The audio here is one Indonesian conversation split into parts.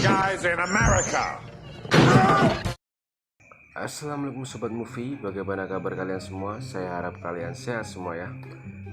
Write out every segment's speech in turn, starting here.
Guys in America. Assalamualaikum Sobat Movie, bagaimana kabar kalian semua? Saya harap kalian sehat semua ya.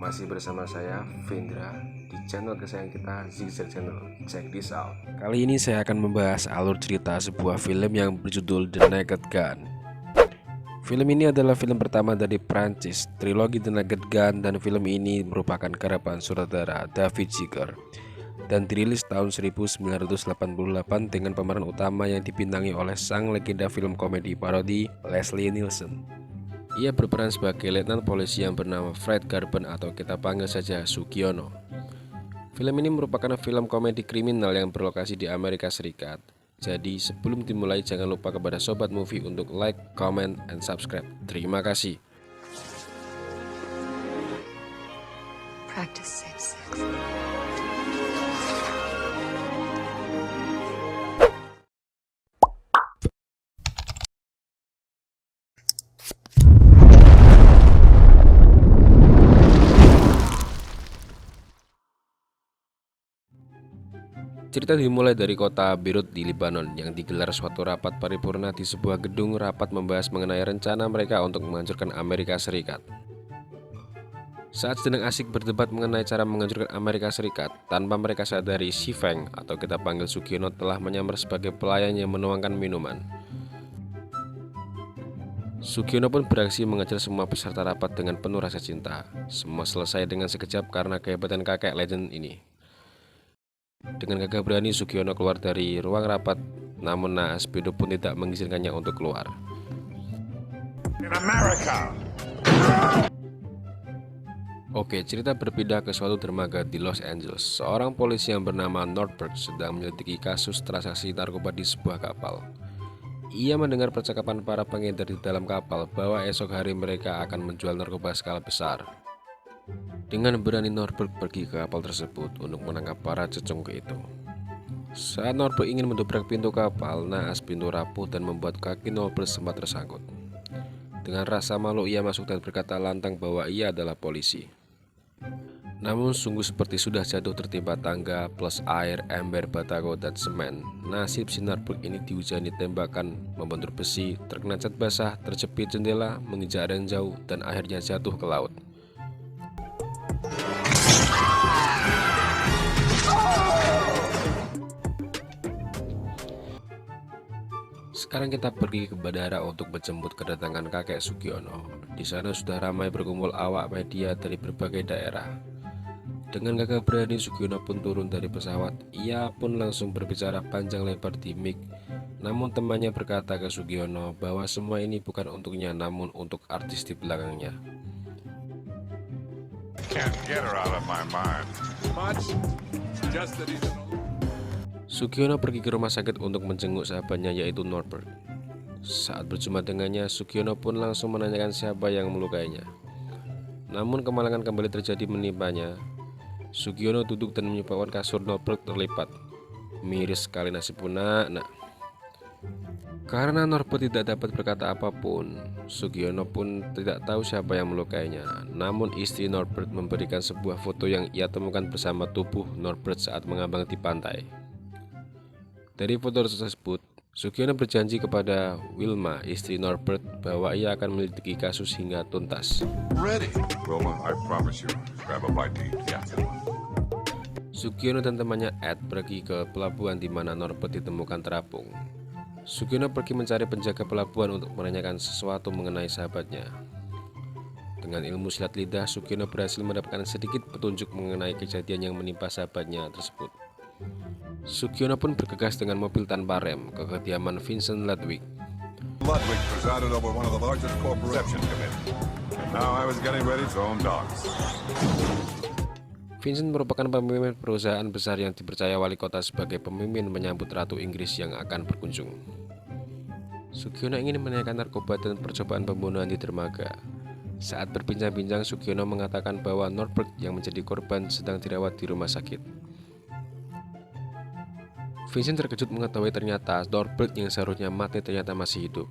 Masih bersama saya, Vendra, di channel kesayangan kita, Zigzag Channel. Check this out. Kali ini saya akan membahas alur cerita sebuah film yang berjudul The Naked Gun. Film ini adalah film pertama dari Prancis, trilogi The Naked Gun, dan film ini merupakan garapan sutradara David Zucker dan dirilis tahun 1988 dengan pemeran utama yang dibintangi oleh sang legenda film komedi parodi Leslie Nielsen. Ia berperan sebagai letnan polisi yang bernama Fred Garben atau kita panggil saja Sugiono. Film ini merupakan film komedi kriminal yang berlokasi di Amerika Serikat. Jadi sebelum dimulai jangan lupa kepada Sobat Movie untuk like, comment, and subscribe. Terima kasih. Practice safe sex. Cerita dimulai dari kota Beirut di Lebanon yang digelar suatu rapat paripurna di sebuah gedung. Rapat membahas mengenai rencana mereka untuk menghancurkan Amerika Serikat. Saat sedang asik berdebat mengenai cara menghancurkan Amerika Serikat, tanpa mereka sadari si Feng atau kita panggil Sugiono telah menyamar sebagai pelayan yang menuangkan minuman. Sugiono pun beraksi mengejar semua peserta rapat dengan penuh rasa cinta. Semua selesai dengan sekejap karena kehebatan kakek legend ini. Dengan gagah berani Sugiono keluar dari ruang rapat, namun naas Bedo pun tidak mengizinkannya untuk keluar. In America. Oke, cerita berpindah ke suatu dermaga di Los Angeles. Seorang polisi yang bernama Nordberg sedang menyelidiki kasus transaksi narkoba di sebuah kapal. Ia mendengar percakapan para pengedar di dalam kapal bahwa esok hari mereka akan menjual narkoba skala besar. Dengan berani Nordberg pergi ke kapal tersebut untuk menangkap para cecungke itu. Saat Nordberg ingin mendobrak pintu kapal, naas pintu rapuh dan membuat kaki Nordberg sempat tersangkut. Dengan rasa malu ia masuk dan berkata lantang bahwa ia adalah polisi. Namun sungguh seperti sudah jatuh tertimpa tangga plus air, ember, batako, dan semen. Nasib si Nordberg ini dihujani tembakan, membentur besi, terkena cat basah, terjepit jendela, menginjak area jauh, dan akhirnya jatuh ke laut. Sekarang kita pergi ke bandara untuk menjemput kedatangan kakek Sugiono. Di sana sudah ramai berkumpul awak media dari berbagai daerah. Dengan gagah berani Sugiono pun turun dari pesawat. Ia pun langsung berbicara panjang lebar di mic. Namun temannya berkata ke Sugiono bahwa semua ini bukan untuknya, namun untuk artis di belakangnya. Can't get her out of my mind. Sugiono pergi ke rumah sakit untuk menjenguk sahabatnya yaitu Nordberg. Saat berjumpa dengannya, Sugiono pun langsung menanyakan siapa yang melukainya. Namun kemalangan kembali terjadi menimpanya. Sugiono duduk dan menyebabkan kasur Nordberg terlipat. Miris sekali nasibku nak. Karena Nordberg tidak dapat berkata apapun, Sugiono pun tidak tahu siapa yang melukainya. Namun istri Nordberg memberikan sebuah foto yang ia temukan bersama tubuh Nordberg saat mengambang di pantai. Dari foto tersebut, Sugiono berjanji kepada Wilma, istri Nordberg, bahwa ia akan menyelidiki kasus hingga tuntas. Ready. Wilma, I promise you. Grab a bite to eat. Yeah. Sugiono dan temannya Ed pergi ke pelabuhan di mana Nordberg ditemukan terapung. Sugiono pergi mencari penjaga pelabuhan untuk menanyakan sesuatu mengenai sahabatnya. Dengan ilmu silat lidah, Sugiono berhasil mendapatkan sedikit petunjuk mengenai kejadian yang menimpa sahabatnya tersebut. Sugiono pun bergegas dengan mobil tanpa rem ke kediaman Vincent Ludwig. Ludwig presided over one of the largest corporations committee. Now I was getting ready to own dogs. Vincent merupakan pemimpin perusahaan besar yang dipercaya wali kota sebagai pemimpin menyambut Ratu Inggris yang akan berkunjung. Sugiono ingin menanyakan narkoba dan percobaan pembunuhan di dermaga. Saat berbincang-bincang, Sugiono mengatakan bahwa Nordberg yang menjadi korban sedang dirawat di rumah sakit. Vincent terkejut mengetahui ternyata Nordberg yang seharusnya mati ternyata masih hidup.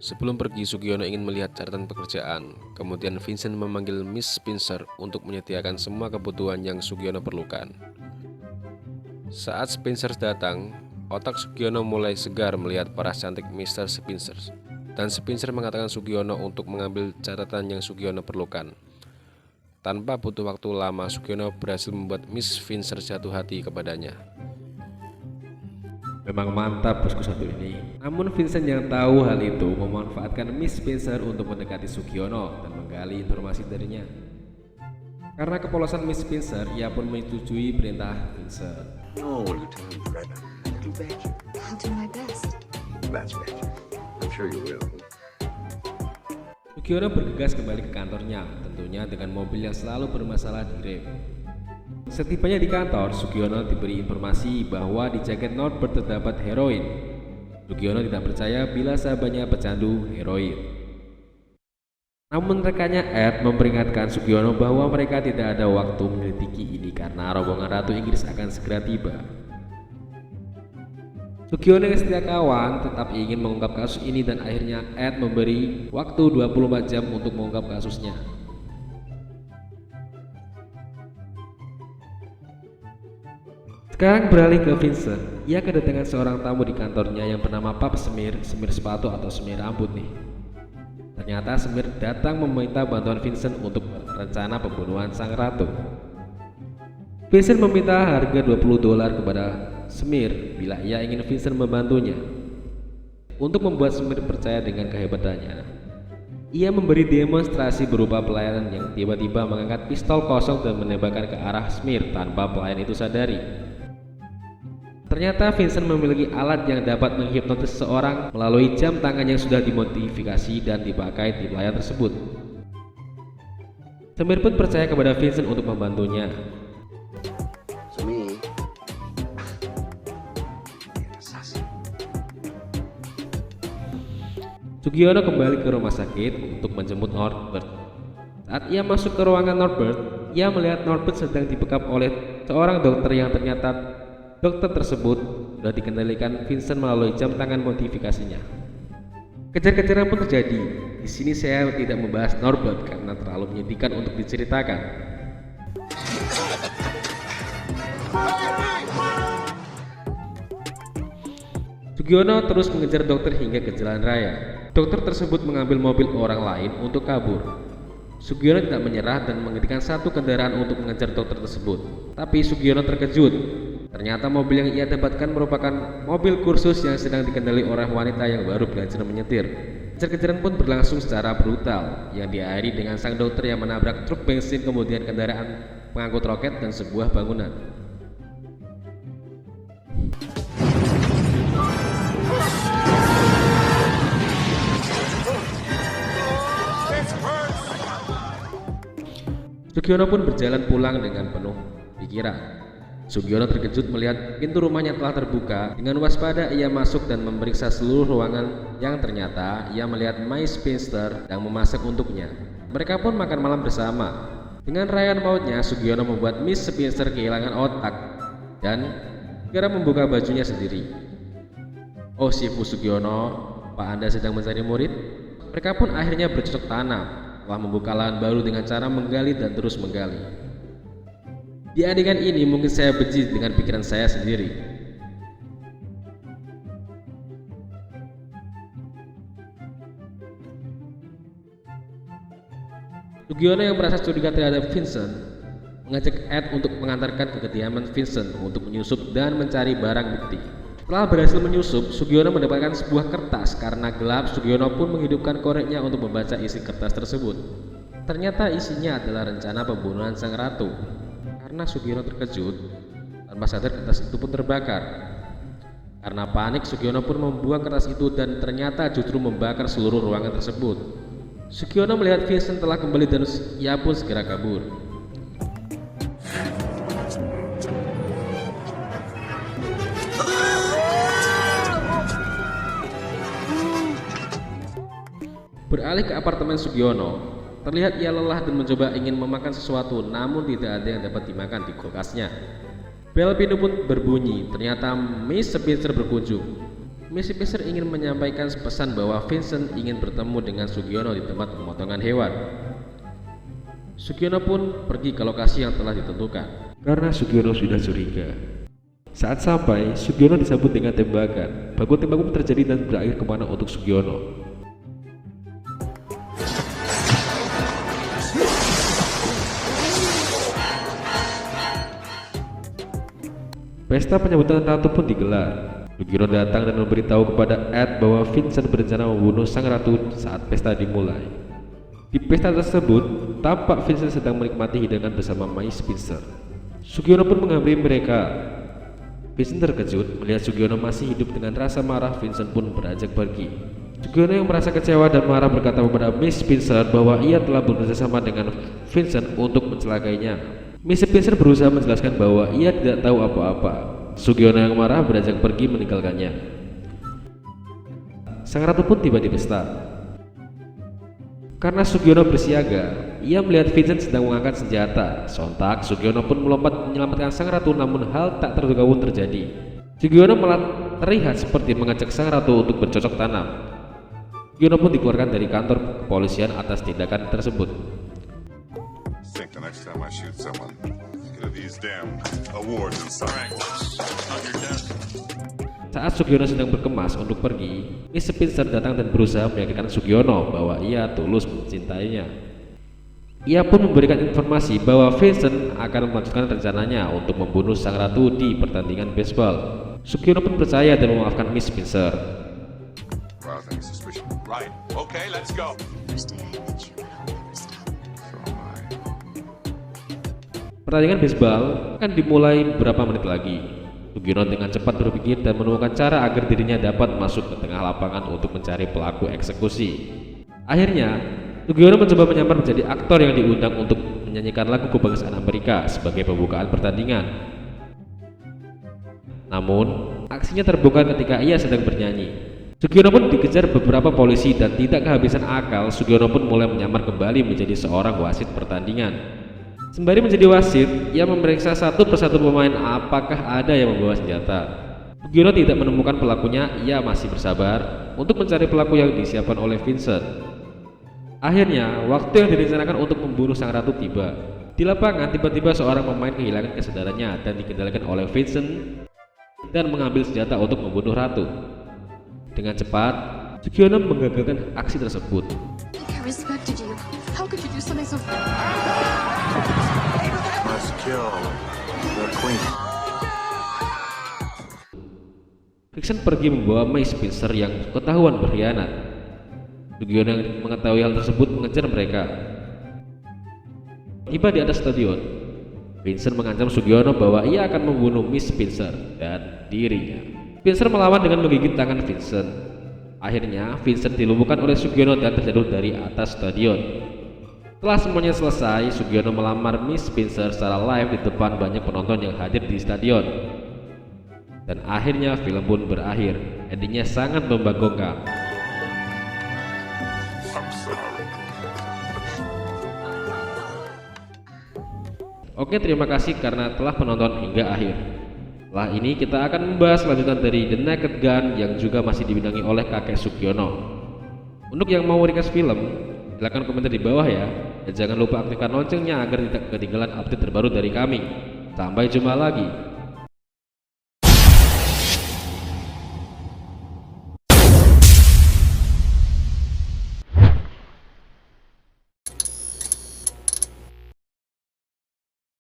Sebelum pergi, Sugiono ingin melihat catatan pekerjaan. Kemudian Vincent memanggil Miss Spencer untuk menyediakan semua kebutuhan yang Sugiono perlukan. Saat Spencer datang, otak Sugiono mulai segar melihat paras cantik Mr. Spencer. Dan Spencer mengatakan Sugiono untuk mengambil catatan yang Sugiono perlukan. Tanpa butuh waktu lama, Sugiono berhasil membuat Miss Spencer jatuh hati kepadanya. Memang mantap bosku satu ini. Namun Vincent yang tahu hal itu memanfaatkan Miss Spencer untuk mendekati Sugiono dan menggali informasi darinya. Karena kepolosan Miss Spencer, ia pun menyetujui perintah Vincent. Oh, what are you telling me right now? Do better. I'll do my best. That's better. I'm sure you will. Sugiono bergegas kembali ke kantornya, tentunya dengan mobil yang selalu bermasalah di rem. Setibanya di kantor, Sugiono diberi informasi bahwa di jaket Norbert terdapat heroin. Sugiono tidak percaya bila sahabatnya pecandu heroin. Namun rekannya Ed memperingatkan Sugiono bahwa mereka tidak ada waktu menyelidiki ini karena rombongan Ratu Inggris akan segera tiba. Sugiono yang setia kawan tetap ingin mengungkap kasus ini dan akhirnya Ed memberi waktu 24 jam untuk mengungkap kasusnya. Sekarang beralih ke Vincent. Ia kedatangan seorang tamu di kantornya yang bernama Pap Semir sepatu atau semir rambut nih. Ternyata Semir datang meminta bantuan Vincent untuk rencana pembunuhan sang ratu. Vincent meminta harga $20 kepada Semir bila ia ingin Vincent membantunya. Untuk membuat Semir percaya dengan kehebatannya, ia memberi demonstrasi berupa pelayan yang tiba-tiba mengangkat pistol kosong dan menembakkan ke arah Semir tanpa pelayan itu sadari. Ternyata Vincent memiliki alat yang dapat menghipnotis seseorang melalui jam tangan yang sudah dimodifikasi dan dipakai di pelayan tersebut. Semir pun percaya kepada Vincent untuk membantunya. Sugiono kembali ke rumah sakit untuk menjemput Norbert. Saat ia masuk ke ruangan Norbert, ia melihat Norbert sedang dibekap oleh seorang dokter yang ternyata dokter tersebut sudah dikendalikan Vincent melalui jam tangan modifikasinya. Kejar-kejaran pun terjadi. Di sini saya tidak membahas Norbert karena terlalu menyedihkan untuk diceritakan. Sugiono terus mengejar dokter hingga ke jalan raya. Dokter tersebut mengambil mobil orang lain untuk kabur. Sugiono tidak menyerah dan menghentikan satu kendaraan untuk mengejar dokter tersebut. Tapi Sugiono terkejut. Ternyata mobil yang ia dapatkan merupakan mobil kursus yang sedang dikendali oleh wanita yang baru belajar menyetir. Kejar-kejaran pun berlangsung secara brutal, yang diakhiri dengan sang dokter yang menabrak truk bensin, kemudian kendaraan pengangkut roket dan sebuah bangunan. Sugiono pun berjalan pulang dengan penuh pikiran. Sugiono terkejut melihat pintu rumahnya telah terbuka. Dengan waspada ia masuk dan memeriksa seluruh ruangan, yang ternyata ia melihat Miss Spencer yang memasak untuknya. Mereka pun makan malam bersama. Dengan rayaan mautnya, Sugiono membuat Miss Spencer kehilangan otak dan segera membuka bajunya sendiri. Oh Sifu Sugiono, apa Anda sedang mencari murid? Mereka pun akhirnya bercocok tanam, telah membuka lahan baru dengan cara menggali dan terus menggali. Di adegan ini mungkin saya benci dengan pikiran saya sendiri. Sugiono yang merasa curiga terhadap Vincent mengajak Ed untuk mengantarkan ke kediaman Vincent untuk menyusup dan mencari barang bukti. Setelah berhasil menyusup, Sugiono mendapatkan sebuah kertas. Karena gelap, Sugiono pun menghidupkan koreknya untuk membaca isi kertas tersebut. Ternyata isinya adalah rencana pembunuhan sang ratu. Karena Sugiono terkejut, tanpa sadar kertas itu pun terbakar. Karena panik, Sugiono pun membuang kertas itu dan ternyata justru membakar seluruh ruangan tersebut. Sugiono melihat Vincent telah kembali dan ia pun segera kabur. Beralih ke apartemen Sugiono, terlihat ia lelah dan mencoba ingin memakan sesuatu, namun tidak ada yang dapat dimakan di kulkasnya. Bel pintu pun berbunyi. Ternyata Miss Spencer berkunjung. Miss Spencer ingin menyampaikan pesan bahwa Vincent ingin bertemu dengan Sugiono di tempat pemotongan hewan. Sugiono pun pergi ke lokasi yang telah ditentukan karena Sugiono sudah curiga. Saat sampai, Sugiono disambut dengan tembakan. Baku tembak pun terjadi dan berakhir kemana untuk Sugiono. Pesta penyambutan ratu pun digelar. Sugiono datang dan memberitahu kepada Ed bahwa Vincent berencana membunuh sang ratu saat pesta dimulai. Di pesta tersebut, tampak Vincent sedang menikmati hidangan bersama Mais Spencer. Sugiono pun menghampiri mereka. Vincent terkejut melihat Sugiono masih hidup. Dengan rasa marah, Vincent pun beranjak pergi. Sugiono yang merasa kecewa dan marah berkata kepada Miss Spencer bahwa ia telah bekerjasama dengan Vincent untuk mencelakainya. Miss Spencer berusaha menjelaskan bahwa ia tidak tahu apa-apa. Sugiono yang marah beranjak pergi meninggalkannya. Sang ratu pun tiba di pesta. Karena Sugiono bersiaga, ia melihat Vincent sedang mengangkat senjata. Sontak, Sugiono pun melompat menyelamatkan sang ratu, namun hal tak terduga pun terjadi. Sugiono malah terlihat seperti mengajak sang ratu untuk bercocok tanam. Sugiono pun dikeluarkan dari kantor kepolisian atas tindakan tersebut. Think the next time I shoot someone, get these damn awards inside. Saat Sugiono sedang berkemas untuk pergi, Miss Spencer datang dan berusaha meyakinkan Sugiono bahwa ia tulus mencintainya. Ia pun memberikan informasi bahwa Vincent akan melanjutkan rencananya untuk membunuh sang ratu di pertandingan baseball. Sugiono pun percaya dan memaafkan Miss Spencer. Rousing suspicion. Right. Okay, let's go. Pertandingan baseball akan dimulai beberapa menit lagi. Sugiono dengan cepat berpikir dan menemukan cara agar dirinya dapat masuk ke tengah lapangan untuk mencari pelaku eksekusi. Akhirnya, Sugiono mencoba menyamar menjadi aktor yang diundang untuk menyanyikan lagu kebangsaan Amerika sebagai pembukaan pertandingan. Namun, aksinya terbongkar ketika ia sedang bernyanyi. Sugiono pun dikejar beberapa polisi dan tidak kehabisan akal. Sugiono pun mulai menyamar kembali menjadi seorang wasit pertandingan. Sembari menjadi wasit, ia memeriksa satu persatu pemain apakah ada yang membawa senjata. Sugiono tidak menemukan pelakunya. Ia masih bersabar untuk mencari pelaku yang disiapkan oleh Vincent. Akhirnya, waktu yang direncanakan untuk membunuh sang ratu tiba. Di lapangan, tiba-tiba seorang pemain kehilangan kesadarannya dan dikendalikan oleh Vincent dan mengambil senjata untuk membunuh ratu. Dengan cepat, Sugiono menggagalkan aksi tersebut. I respected you. How could you do something so? Must kill the queen. Vincent pergi membawa Mais Spencer yang ketahuan berkhianat. Sugiono yang mengetahui hal tersebut mengejar mereka. Tiba di atas stadion, Vincent mengancam Sugiono bahwa ia akan membunuh Miss Spencer dan dirinya. Spencer melawan dengan menggigit tangan Vincent. Akhirnya, Vincent dilumpuhkan oleh Sugiono dan terjatuh dari atas stadion. Setelah semuanya selesai, Sugiono melamar Miss Spencer secara live di depan banyak penonton yang hadir di stadion. Dan akhirnya film pun berakhir. Endingnya sangat membagongkan. Oke, terima kasih karena telah menonton hingga akhir. Setelah ini kita akan membahas lanjutan dari The Naked Gun yang juga masih dibintangi oleh kakek Sugiono. Untuk yang mau request film, silahkan komentar di bawah ya. Dan jangan lupa aktifkan loncengnya agar tidak ketinggalan update terbaru dari kami. Sampai jumpa lagi.